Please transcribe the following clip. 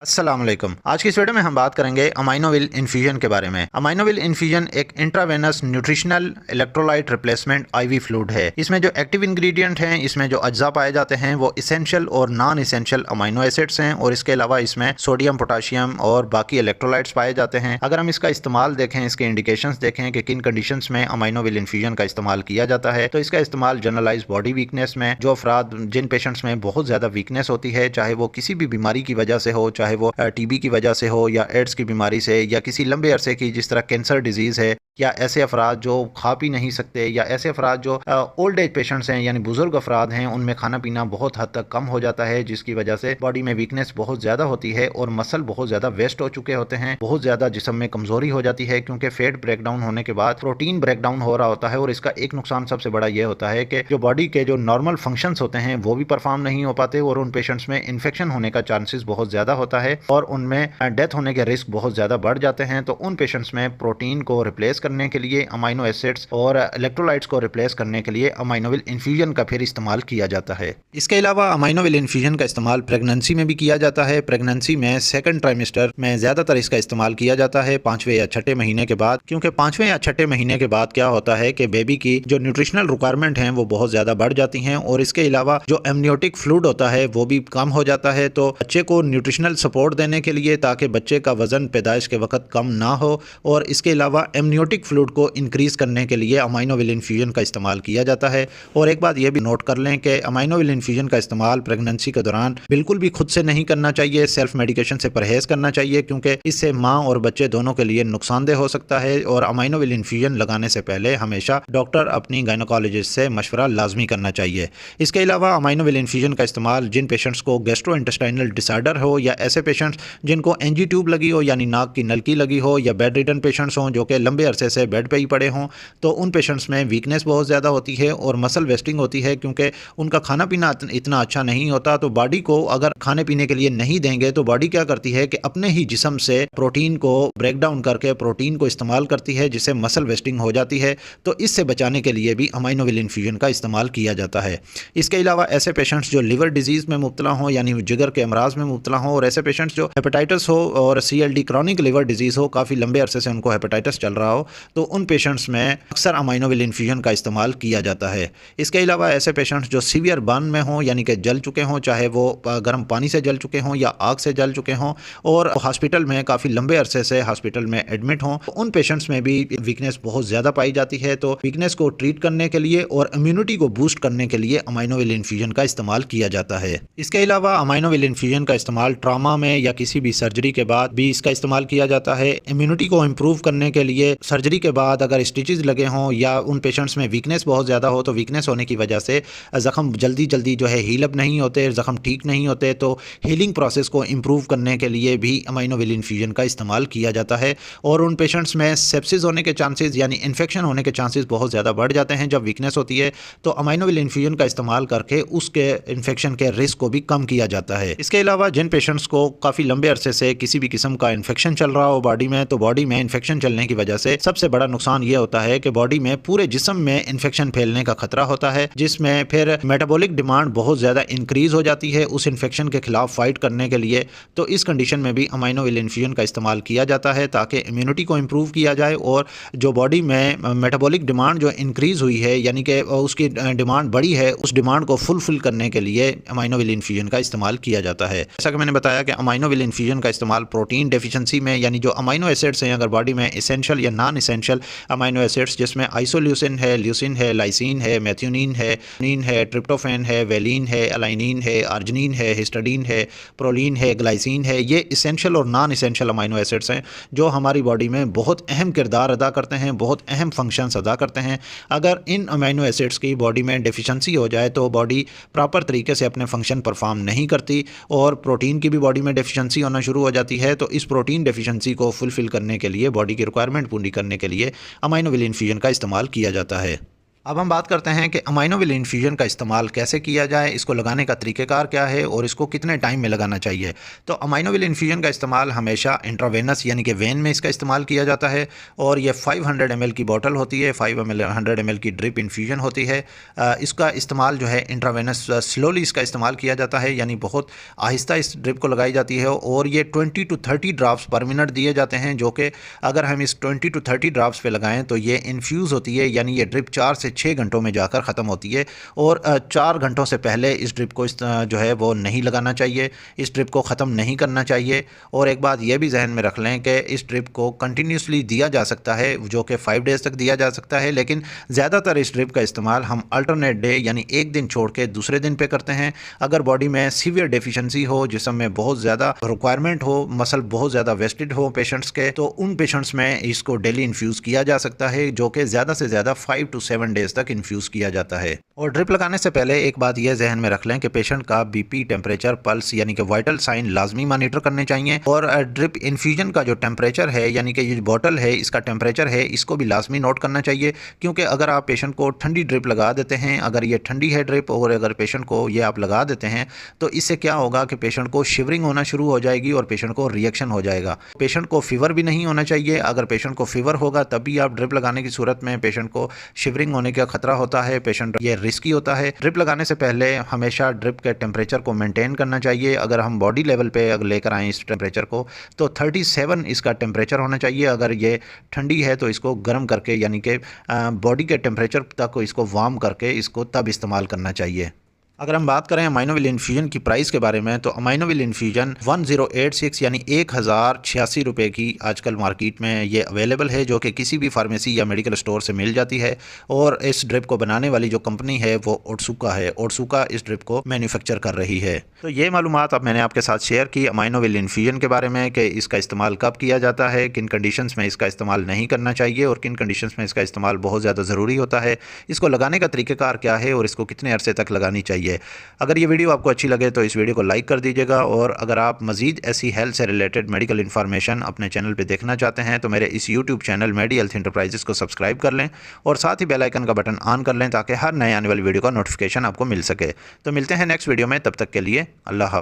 अस्सलाम वालेकुम। आज की इस वीडियो में हम बात करेंगे अमाइनोविल इन्फ्यूजन के बारे में। अमाइनोविल इन्फ्यूजन एक intravenous nutritional electrolyte replacement IV fluid है। इसमें जो एक्टिव इंग्रेडिएंट हैं, इसमें जो अज्जा पाए जाते हैं वो इसेंशियल और नॉन इसेंशियल अमाइनो एसिड्स हैं और इसके अलावा इसमें सोडियम, पोटाशियम और बाकी इलेक्ट्रोलाइट्स पाए जाते हैं। अगर हम इसका इस्तेमाल देखें, इसके इंडिकेशंस देखें कि किन कंडीशंस में अमाइनोविल इन्फ्यूजन का इस्तेमाल किया जाता है, तो इसका इस्तेमाल जनरलाइज बॉडी वीकनेस में, जो अफराद जिन पेशेंट्स में बहुत ज़्यादा वीकनेस होती है, चाहे वो किसी भी बीमारी की वजह से हो, चाहे वो टीबी की वजह से हो या एड्स की बीमारी से या किसी लंबे अरसे की जिस तरह कैंसर डिजीज़ है, या ऐसे अफराद जो खा पी नहीं सकते, या ऐसे अफराद जो ओल्ड एज पेशेंट्स हैं यानी बुजुर्ग अफराद हैं, उनमें खाना पीना बहुत हद तक कम हो जाता है, जिसकी वजह से बॉडी में वीकनेस बहुत ज़्यादा होती है और मसल बहुत ज़्यादा वेस्ट हो चुके होते हैं। बहुत ज़्यादा जिस्म में कमज़ोरी हो जाती है क्योंकि फैट ब्रेकडाउन होने के बाद प्रोटीन ब्रेकडाउन हो रहा होता है। और इसका एक नुकसान सबसे बड़ा ये होता है कि जो बॉडी के जो नॉर्मल फंक्शंस होते हैं वो भी परफॉर्म नहीं हो पाते और उन पेशेंट्स में इन्फेक्शन होने का चांसेस बहुत ज़्यादा होता है और उनमें डेथ होने के रिस्क बहुत ज़्यादा बढ़ जाते हैं। तो उन पेशेंट्स में प्रोटीन को रिप्लेस करने के लिए, अमाइनो एसिड्स और इलेक्ट्रोलाइट्स को रिप्लेस करने के लिए अमाइनोविल इन्फ्यूजन का फिर इस्तेमाल किया जाता है। इसके अलावा अमाइनोविल इन्फ्यूजन का इस्तेमाल प्रेगनेंसी में भी किया जाता है। प्रेगनेंसी में सेकंड ट्राइमेस्टर में ज़्यादातर इसका इस्तेमाल किया जाता है, 5वें या 6ठे महीने के बाद, क्योंकि 5वें या 6ठे महीने के बाद क्या होता है कि बेबी की जो न्यूट्रिशनल रिक्वायरमेंट हैं वो बहुत ज़्यादा बढ़ जाती हैं और इसके अलावा जो एमनियोटिक फ्लूइड होता है वो भी कम हो जाता है। तो बच्चे को न्यूट्रिशनल सपोर्ट देने के लिए, ताकि बच्चे का वजन पैदाइश के वक्त कम ना हो, और इसके अलावा एमनियोटिक फ्लूइड को इंक्रीज करने के लिए अमाइनोविल इन्फ्यूजन का इस्तेमाल किया जाता है। और एक बात यह भी नोट कर लें कि अमाइनोविल इन्फ्यूजन का इस्तेमाल प्रेगनेंसी के दौरान बिल्कुल भी खुद से नहीं करना चाहिए, सेल्फ मेडिकेशन से परहेज करना चाहिए, क्योंकि इससे माँ और बच्चे दोनों के लिए नुकसानदेह हो सकता है। और अमाइनोविल इन्फ्यूजन लगाने से पहले हमेशा डॉक्टर अपनी गायनोकोलॉजिस्ट से मशवरा लाजमी करना चाहिए। इसके अलावा अमाइनोविल इन्फ्यूजन का इस्तेमाल जिन पेशेंट्स को गैस्ट्रो इंटेस्टाइनल डिसऑर्डर हो, या ऐसे पेशेंट्स जिनको एनजी ट्यूब लगी हो यानी नाक की नलकी लगी हो, या बेड रिडन पेशेंट्स हों जो कि लंबे अरसे से बेड पे ही पड़े हों, तो उन पेशेंट्स में वीकनेस बहुत ज़्यादा होती है और मसल वेस्टिंग होती है, क्योंकि उनका खाना पीना इतना अच्छा नहीं होता। तो बॉडी को अगर खाने पीने के लिए नहीं देंगे तो बॉडी क्या करती है कि अपने ही जिस्म से प्रोटीन को ब्रेक डाउन करके प्रोटीन को इस्तेमाल करती है, जिससे मसल वेस्टिंग हो जाती है। तो इससे बचाने के लिए भी अमाइनोविल इन्फ्यूजन का इस्तेमाल किया जाता है। इसके अलावा ऐसे पेशेंट्स जो लिवर डिजीज़ में मुब्तला हों यानी जिगर के अमराज में मुब्तला हों, और ऐसे पेशेंट्स जो हेपेटाइटिस हो और CLD क्रॉनिक लिवर डिजीज़ हो, काफ़ी लंबे अरसे से उनको हेपेटाइटिस चल रहा हो, तो उन पेशेंट्स में अक्सर अमाइनोविल इन्फ्यूजन का इस्तेमाल किया जाता है। इसके अलावा ऐसे पेशेंट्स जो सीवियर बर्न में हों यानी कि जल चुके हों, चाहे वो गर्म पानी से जल चुके हों या आग से जल चुके हों, और हॉस्पिटल में काफ़ी लंबे अरसे से हॉस्पिटल में एडमिट हों, उन पेशेंट्स में भी वीकनेस बहुत ज़्यादा पाई जाती है। तो वीकनेस को ट्रीट करने के लिए और इम्यूनिटी को बूस्ट करने के लिए अमाइनोविल इन्फ्यूजन का इस्तेमाल किया जाता है। इसके अलावा अमाइनोविल इन्फ्यूजन का इस्तेमाल ट्रामा में या किसी भी सर्जरी के बाद भी इसका इस्तेमाल किया जाता है। इम्यूनिटी को इम्प्रूव करने के लिए सर्जरी के बाद अगर स्टिचेस लगे हों या उन पेशेंट्स में वीकनेस बहुत ज़्यादा हो, तो वीकनेस होने की वजह से ज़ख़म जल्दी जल्दी जो है हील अप नहीं होते, ज़ख़म ठीक नहीं होते, तो हीलिंग प्रोसेस को इम्प्रूव करने के लिए भी अमाइनोविल इन्फ्यूजन का इस्तेमाल किया जाता है। और उन पेशेंट्स में सेप्सिस होने के चांसेस यानी इन्फेक्शन होने के चांसेस बहुत ज़्यादा बढ़ जाते हैं जब वीकनेस होती है, तो अमाइनोविल इन्फ्यूजन का इस्तेमाल करके उसके इन्फेक्शन के रिस्क को भी कम किया जाता है। इसके अलावा जिन पेशेंट्स को काफ़ी लंबे अरसे से किसी भी किस्म का इन्फेक्शन चल रहा हो बॉडी में, तो बॉडी में इन्फेक्शन चलने की वजह से सबसे बड़ा नुकसान ये होता है कि बॉडी में पूरे जिस्म में इन्फेक्शन फैलने का खतरा होता है, जिसमें फिर मेटाबॉलिक डिमांड बहुत ज़्यादा इंक्रीज हो जाती है उस इन्फेक्शन के खिलाफ फाइट करने के लिए। तो इस कंडीशन में भी अमाइनोविल इन्फ्यूजन का इस्तेमाल किया जाता है ताकि इम्यूनिटी को इम्प्रूव किया जाए और जो बॉडी में मेटाबॉलिक डिमांड जो इंक्रीज हुई है यानी कि उसकी डिमांड बढ़ी है, उस डिमांड को फुलफिल करने के लिए अमाइनोविल इन्फ्यूजन का इस्तेमाल किया जाता है। जैसा कि मैंने बताया कि अमाइनोविल इन्फ्यूजन का इस्तेमाल प्रोटीन डेफिशिएंसी में, यानी जो अमाइनो एसिड्स हैं अगर बॉडी में इसेंशियल या नॉन इसेंशियल अमाइनो एसिड्स, जिसमें आइसोल्यूसिन है, ल्यूसिन है, लाइसिन है, मेथियोनिन है, ट्रिप्टोफैन है, वेलिन है, अलाइनिन है, अर्जिनिन है, हिस्टडीन है, प्रोलिन है, ग्लाइसिन है, ये इसेंशियल और नॉन इसेंशियल अमाइनो एसिड्स हैं जो हमारी बॉडी में बहुत अहम किरदार अदा करते हैं, बहुत अहम फंक्शंस अदा करते हैं। अगर इन अमाइनो एसिड्स की बॉडी में डेफिशिएंसी हो जाए तो बॉडी प्रॉपर तरीके से अपने फंक्शन परफॉर्म नहीं करती और प्रोटीन की भी बॉडी में डेफिशिएंसी होना शुरू हो जाती है। तो इस प्रोटीन डेफिशिएंसी को फुलफिल करने के लिए, बॉडी की रिक्वायरमेंट पूरी करने के लिए अमाइनोविल इन्फ्यूजन का इस्तेमाल किया जाता है। अब हम बात करते हैं कि अमाइनोविल इन्फ्यूजन का इस्तेमाल कैसे किया जाए, इसको लगाने का तरीक़ेकार क्या है और इसको कितने टाइम में लगाना चाहिए। तो अमाइनोविल इन्फ्यूजन का इस्तेमाल हमेशा इंट्रावेनस यानी कि वेन में इसका इस्तेमाल किया जाता है और ये 500 ml की बोतल होती है, 500 ml की ड्रिप इन्फ्यूजन होती है। इसका इस्तेमाल जो है इंट्रावेनस स्लोली इसका इस्तेमाल किया जाता है, यानी बहुत आहिस्ता इस ड्रिप को लगाई जाती है और ये 20 to 30 ड्राफ्ट पर मिनट दिए जाते हैं, जो कि अगर हम इस 20 to 30 ड्राफ्ट पे लगाएं तो ये इन्फ्यूज़ होती है, यानी ये ड्रिप 4 से 6 घंटों में जाकर ख़त्म होती है और 4 घंटों से पहले इस ड्रिप को जो है वो नहीं लगाना चाहिए, इस ड्रिप को ख़त्म नहीं करना चाहिए। और एक बात ये भी जहन में रख लें कि इस ड्रिप को कंटिन्यूसली दिया जा सकता है, जो कि 5 डेज़ तक दिया जा सकता है, लेकिन ज़्यादातर इस ड्रिप का इस्तेमाल हम अल्टरनेट डे यानी एक दिन छोड़ के दूसरे दिन पे करते हैं। अगर बॉडी में सीवियर डेफिशिएंसी हो, जिस्म में बहुत ज़्यादा रिक्वायरमेंट हो, मसल बहुत ज़्यादा वेस्टेड हो पेशेंट्स के, तो उन पेशेंट्स में इसको डेली इन्फ्यूज़ किया जा सकता है, जो कि ज़्यादा से ज़्यादा 5 to 7 डेज़ तक इन्फ्यूज़ किया जाता है। और ड्रिप लगाने से पहले एक बात यह जहन में रख लें कि पेशेंट का बीपी, टेम्परेचर, पल्स यानी कि वाइटल साइन लाजमी मॉनिटर करने चाहिए और ड्रिप इन्फ्यूजन का जो टेम्परेचर है यानी कि ये बॉटल है इसका टेम्परेचर है, इसको भी लाजमी नोट करना चाहिए, क्योंकि अगर आप पेशेंट को ठंडी ड्रिप लगा देते हैं, अगर ये ठंडी है ड्रिप और अगर पेशेंट को ये आप लगा देते हैं तो इससे क्या होगा कि पेशेंट को शिवरिंग होना शुरू हो जाएगी और पेशेंट को रिएक्शन हो जाएगा। पेशेंट को फीवर भी नहीं होना चाहिए, अगर पेशेंट को फीवर होगा तब भी आप ड्रिप लगाने की सूरत में पेशेंट को शिवरिंग होने का खतरा होता है, पेशेंट ये रिस्की होता है। ड्रिप लगाने से पहले हमेशा ड्रिप के टेम्परेचर को मेंटेन करना चाहिए। अगर हम बॉडी लेवल पे अगर लेकर आएँ इस टेम्परेचर को तो 37 इसका टेम्परेचर होना चाहिए। अगर ये ठंडी है तो इसको गर्म करके यानी कि बॉडी के टेम्परेचर तक इसको वार्म करके इसको तब इस्तेमाल करना चाहिए। अगर हम बात करें अमाइनोविल इन्फ्यूजन की प्राइस के बारे में तो अमाइनोविल इन्फ्यूजन 1086 यानी 1086 रुपये की आजकल मार्केट में ये अवेलेबल है, जो कि किसी भी फार्मेसी या मेडिकल स्टोर से मिल जाती है। और इस ड्रिप को बनाने वाली जो कंपनी है वो ओटसुका है, ओटसुका इस ड्रिप को मैन्युफैक्चर कर रही है। तो ये मालूमात अब मैंने आपके साथ शेयर की अमाइनोविल इन्फ्यूजन के बारे में कि इसका इस्तेमाल कब किया जाता है, किन कंडीशंस में इसका इस्तेमाल नहीं करना चाहिए और किन कंडीशंस में इसका इस्तेमाल बहुत ज़्यादा ज़रूरी होता है, इसको लगाने का तरीक़ेकार क्या है और इसको कितने अरसे तक लगानी चाहिए। अगर ये वीडियो आपको अच्छी लगे तो इस वीडियो को लाइक कर दीजिएगा और अगर आप मज़ीद ऐसी हेल्थ से रिलेटेड मेडिकल इन्फॉर्मेशन अपने चैनल पे देखना चाहते हैं तो मेरे इस यूट्यूब चैनल मेडी हेल्थ एंटरप्राइजेस को सब्सक्राइब कर लें और साथ ही बेल आइकन का बटन ऑन कर लें ताकि हर नए आने वाली वीडियो का नोटिफिकेशन आपको मिल सके। तो मिलते हैं नेक्स्ट वीडियो में, तब तक के लिए अल्लाह हाफ़िज़।